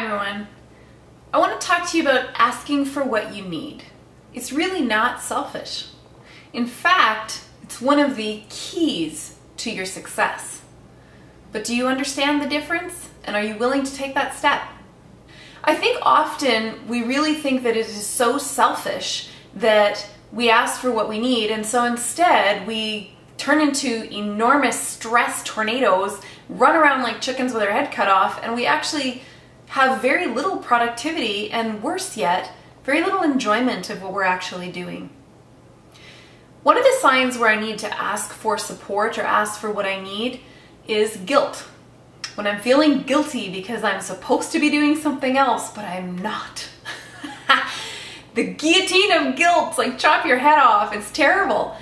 everyone. I want to talk to you about asking for what you need. It's really not selfish. In fact, it's one of the keys to your success. But do you understand the difference? And are you willing to take that step? I think often we really think that it is so selfish that we ask for what we need, and so instead we turn into enormous stress tornadoes, run around like chickens with our head cut off, and we actually have very little productivity, and worse yet, very little enjoyment of what we're actually doing. One of the signs where I need to ask for support or ask for what I need is guilt. When I'm feeling guilty because I'm supposed to be doing something else, but I'm not. The guillotine of guilt, like chop your head off, it's terrible.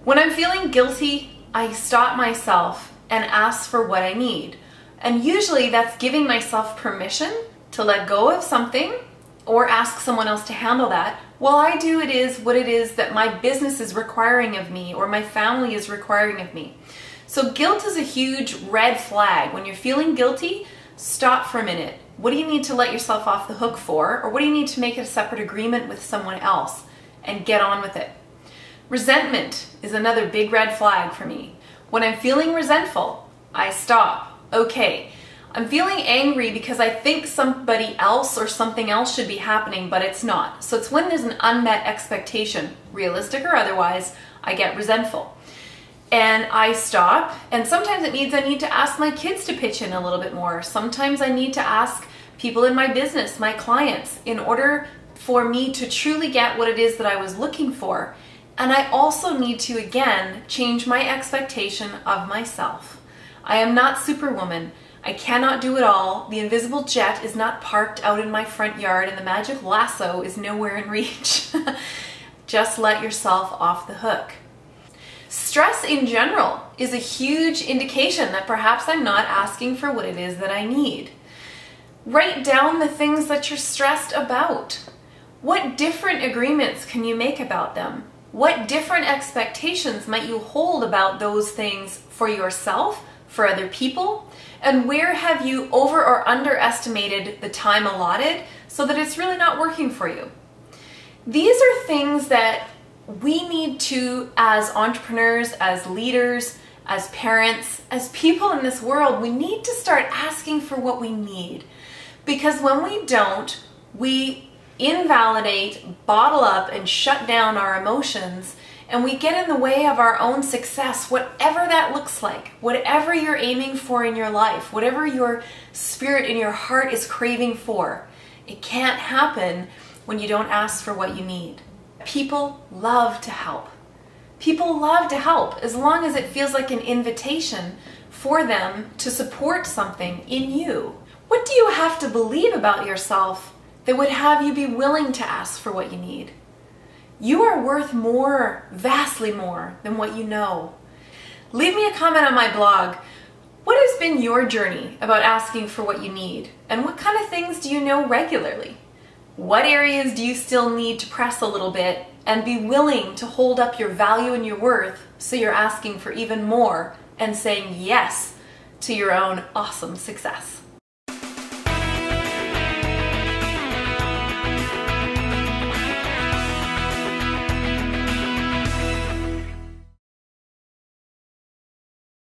When I'm feeling guilty, I stop myself and ask for what I need. And usually that's giving myself permission to let go of something or ask someone else to handle that while I do what it is that my business is requiring of me or my family is requiring of me. So guilt is a huge red flag. When you're feeling guilty, stop for a minute. What do you need to let yourself off the hook for? Or what do you need to make a separate agreement with someone else and get on with it? Resentment is another big red flag for me. When I'm feeling resentful, I stop. Okay, I'm feeling angry because I think somebody else or something else should be happening, but it's not. So it's when there's an unmet expectation, realistic or otherwise, I get resentful. And I stop, and sometimes it means I need to ask my kids to pitch in a little bit more. Sometimes I need to ask people in my business, my clients, in order for me to truly get what it is that I was looking for. And I also need to, again, change my expectation of myself. I am not Superwoman. I cannot do it all. The invisible jet is not parked out in my front yard, and the magic lasso is nowhere in reach. Just let yourself off the hook. Stress in general is a huge indication that perhaps I'm not asking for what it is that I need. Write down the things that you're stressed about. What different agreements can you make about them? What different expectations might you hold about those things for yourself, for other people? And where have you over or underestimated the time allotted so that it's really not working for you? These are things that we need to, as entrepreneurs, as leaders, as parents, as people in this world, we need to start asking for what we need. Because when we don't, we invalidate, bottle up, and shut down our emotions, and we get in the way of our own success, whatever that looks like, whatever you're aiming for in your life, whatever your spirit in your heart is craving for. It can't happen when you don't ask for what you need. People love to help. People love to help as long as it feels like an invitation for them to support something in you. What do you have to believe about yourself that would have you be willing to ask for what you need? You are worth more, vastly more, than what you know. Leave me a comment on my blog. What has been your journey about asking for what you need? And what kind of things do you know regularly? What areas do you still need to press a little bit and be willing to hold up your value and your worth so you're asking for even more and saying yes to your own awesome success?